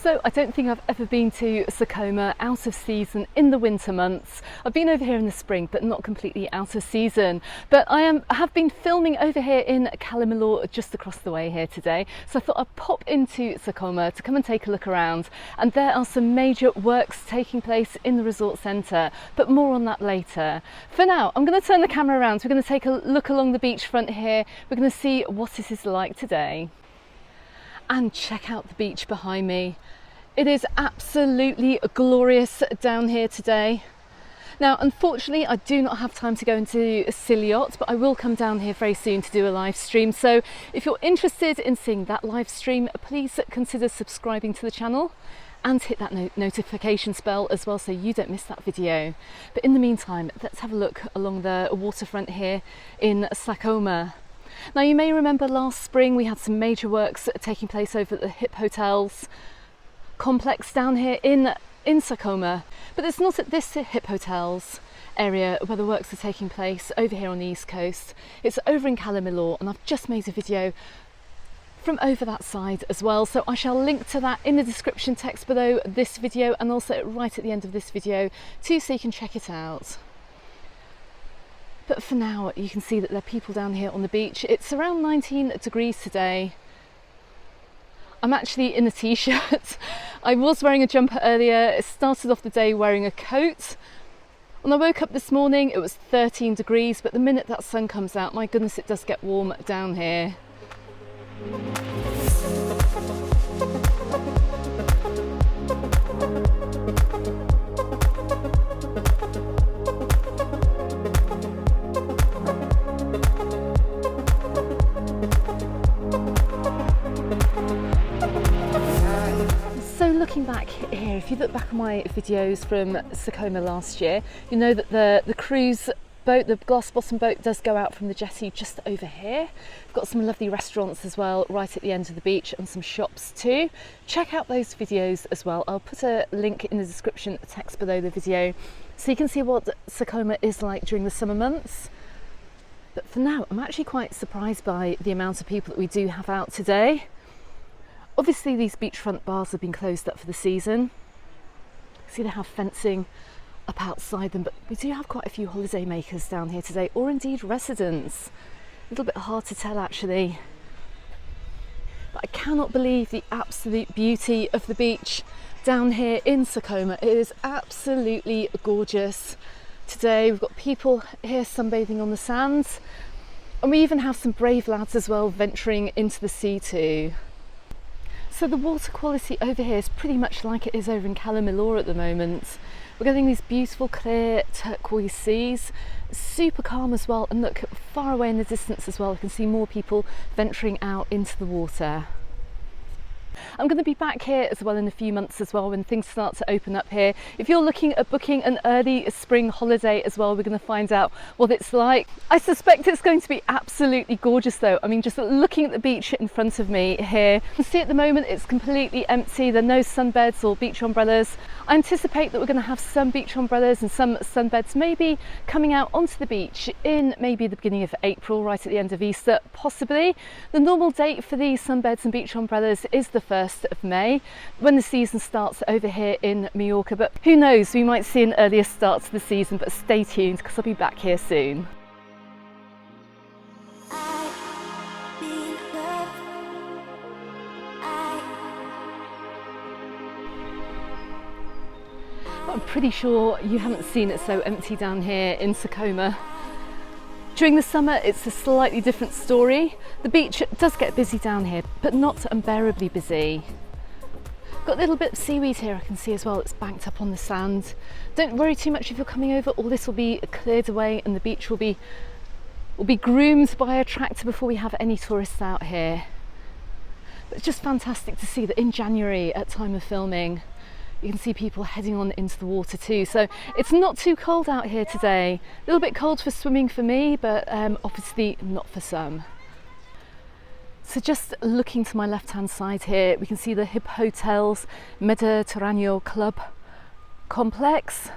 So I don't think I've ever been to Sa Coma out of season in the winter months. I've been over here in the spring, but not completely out of season. But I have been filming over here in Mallorca, just across the way here today. So I thought I'd pop into Sa Coma to come and take a look around. And there are some major works taking place in the resort centre, but more on that later. For now, I'm going to turn the camera around. We're going to take a look along the beachfront here. We're going to see what this is like today. And check out the beach behind me. It is absolutely glorious down here today. Now, unfortunately, I do not have time to go into Siliot, but I will come down here very soon to do a live stream. So if you're interested in seeing that live stream, please consider subscribing to the channel and hit that notification bell as well so you don't miss that video. But in the meantime, let's have a look along the waterfront here in Sa Coma. Now, you may remember last spring we had some major works taking place over at the Hip Hotels complex down here in Sa Coma, but it's not at this Hip Hotels area where the works are taking place over here on the east coast. It's over in Mallorca, and I've just made a video from over that side as well, so I shall link to that in the description text below this video and also right at the end of this video too, so you can check it out. But for now, you can see that there are people down here on the beach. It's around 19 degrees today. I'm actually in a t-shirt. I was wearing a jumper earlier. It started off the day wearing a coat. When I woke up this morning, it was 13 degrees, but the minute that sun comes out, my goodness, it does get warm down here. Looking back here, if you look back on my videos from Sa Coma last year, you know that the cruise boat, the glass bottom boat, does go out from the jetty just over here. We've got some lovely restaurants as well right at the end of the beach and some shops too. Check out those videos as well. I'll put a link in the description text below the video so you can see what Sa Coma is like during the summer months. But for now, I'm actually quite surprised by the amount of people that we do have out today. Obviously, these beachfront bars have been closed up for the season. See, they have fencing up outside them, but we do have quite a few holiday makers down here today, or indeed residents. A little bit hard to tell actually. But I cannot believe the absolute beauty of the beach down here in Sa Coma. It is absolutely gorgeous today. We've got people here sunbathing on the sands, and we even have some brave lads as well venturing into the sea too. So the water quality over here is pretty much like it is over in Mallorca at the moment. We're getting these beautiful clear turquoise seas, super calm as well, and look far away in the distance as well, I can see more people venturing out into the water. I'm going to be back here as well in a few months as well when things start to open up here. If you're looking at booking an early spring holiday as well, we're going to find out what it's like. I suspect it's going to be absolutely gorgeous though. I mean, just looking at the beach in front of me here, you can see at the moment it's completely empty. There are no sunbeds or beach umbrellas. I anticipate that we're going to have some beach umbrellas and some sunbeds maybe coming out onto the beach in maybe the beginning of April, right at the end of Easter, possibly. The normal date for these sunbeds and beach umbrellas is the 1st of May, when the season starts over here in Mallorca, but who knows, we might see an earlier start to the season, but stay tuned because I'll be back here soon. I'm pretty sure you haven't seen it so empty down here in Sa Coma. During the summer, it's a slightly different story. The beach does get busy down here, but not unbearably busy. Got a little bit of seaweed here I can see as well, it's banked up on the sand. Don't worry too much if you're coming over, all this will be cleared away and the beach will be groomed by a tractor before we have any tourists out here. But it's just fantastic to see that in January at time of filming, you can see people heading on into the water too. So it's not too cold out here today. A little bit cold for swimming for me, but obviously not for some. So just looking to my left hand side here, we can see the Hip Hotels Mediterraneo Club complex.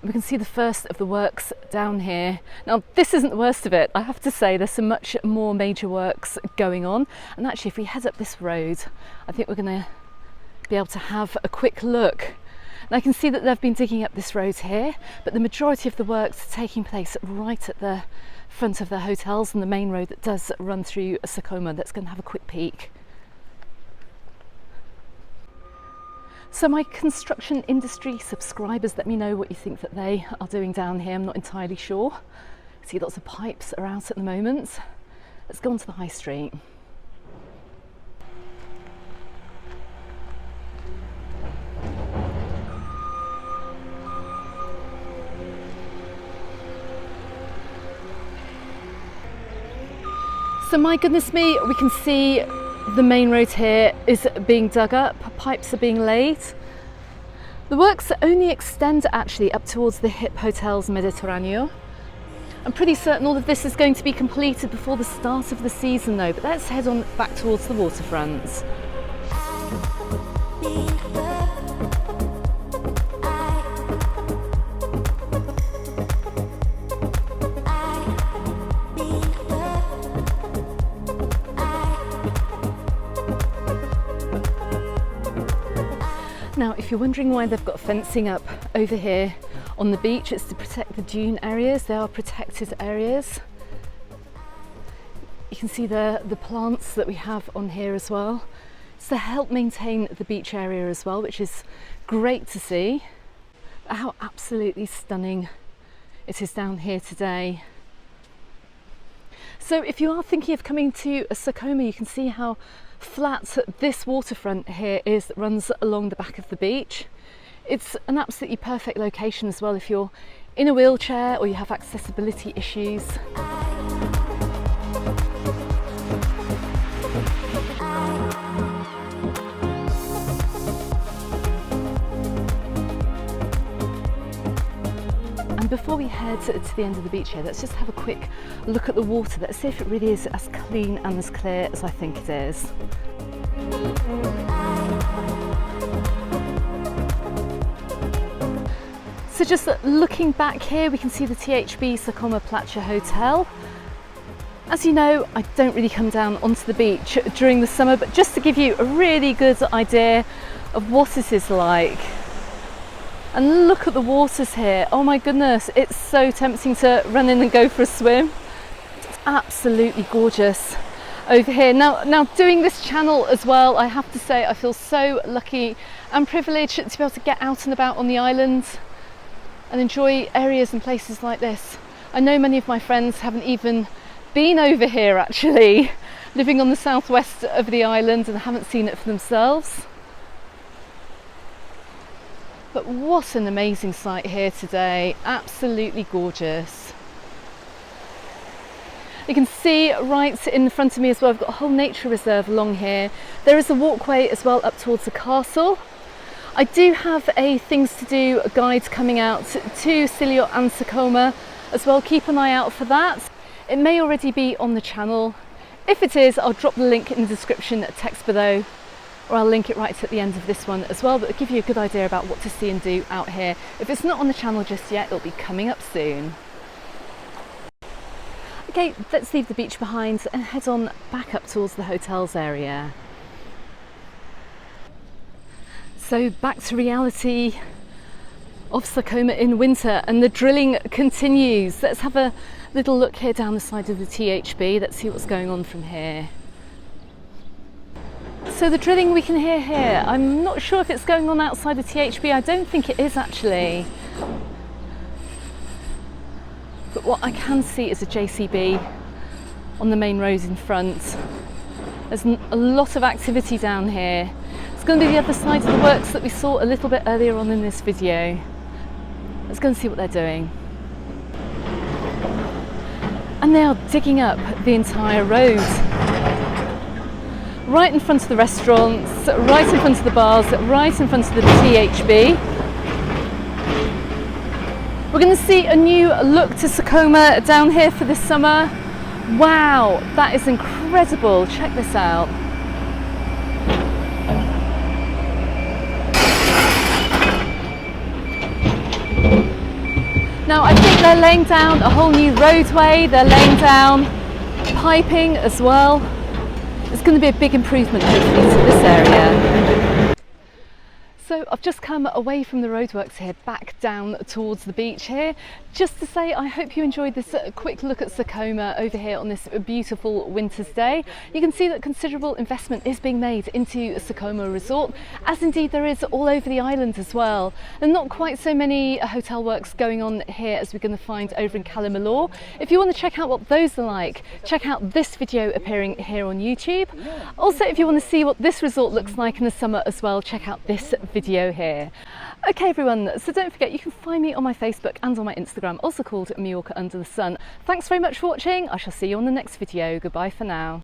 We can see the first of the works down here. Now this isn't the worst of it, I have to say. There's some much more major works going on, and actually if we head up this road, I think we're going to be able to have a quick look. And I can see that they've been digging up this road here, but the majority of the works are taking place right at the front of the hotels and the main road that does run through Sa Coma. That's going to have a quick peek. So my construction industry subscribers, let me know what you think that they are doing down here. I'm not entirely sure. I see lots of pipes are out at the moment. Let's go on to the high street. So my goodness me, we can see the main road here is being dug up, pipes are being laid. The works only extend actually up towards the Hip Hotels Mediterraneo. I'm pretty certain all of this is going to be completed before the start of the season though, but let's head on back towards the waterfront. Now, if you're wondering why they've got fencing up over here on the beach, it's to protect the dune areas. They are protected areas. You can see the plants that we have on here as well. It's to help maintain the beach area as well, which is great to see. How absolutely stunning it is down here today. So if you are thinking of coming to Sa Coma, you can see how flat this waterfront here is that runs along the back of the beach. It's an absolutely perfect location as well if you're in a wheelchair or you have accessibility issues. Before we head to the end of the beach here, let's just have a quick look at the water. Let's see if it really is as clean and as clear as I think it is. So just looking back here, we can see the THB Sa Coma Platja Hotel. As you know, I don't really come down onto the beach during the summer, but just to give you a really good idea of what it is like. And look at the waters here. Oh my goodness, it's so tempting to run in and go for a swim. It's absolutely gorgeous over here. Now doing this channel as well, I have to say I feel so lucky and privileged to be able to get out and about on the island and enjoy areas and places like this. I know many of my friends haven't even been over here actually, living on the southwest of the island, and haven't seen it for themselves. But what an amazing sight here today, absolutely gorgeous. You can see right in front of me as well, I've got a whole nature reserve along here. There is a walkway as well up towards the castle. I do have a things to do guide coming out to Silio and Sa Coma as well, keep an eye out for that. It may already be on the channel. If it is, I'll drop the link in the description text below, or I'll link it right at the end of this one as well, but it'll give you a good idea about what to see and do out here. If it's not on the channel just yet, it'll be coming up soon. Okay, let's leave the beach behind and head on back up towards the hotels area. So back to reality of Sa Coma in winter, and the drilling continues. Let's have a little look here down the side of the THB. Let's see what's going on from here. So the drilling we can hear here, I'm not sure if it's going on outside the THB. I don't think it is actually. But what I can see is a JCB on the main road in front. There's a lot of activity down here. It's going to be the other side of the works that we saw a little bit earlier on in this video. Let's go and see what they're doing. And they are digging up the entire road. Right in front of the restaurants, right in front of the bars, right in front of the THB. We're going to see a new look to Sa Coma down here for this summer. Wow, that is incredible. Check this out. Now I think they're laying down a whole new roadway, they're laying down piping as well. It's going to be a big improvement hopefully to this area. So I've just come away from the roadworks here, back down towards the beach here. Just to say, I hope you enjoyed this quick look at Sa Coma over here on this beautiful winter's day. You can see that considerable investment is being made into Sa Coma Resort, as indeed there is all over the island as well. And not quite so many hotel works going on here as we're going to find over in Cala Malor. If you want to check out what those are like, check out this video appearing here on YouTube. Also, if you want to see what this resort looks like in the summer as well, check out this video here. Okay everyone, so don't forget you can find me on my Facebook and on my Instagram, also called Mallorca Under the Sun. Thanks very much for watching. I shall see you on the next video. Goodbye for now.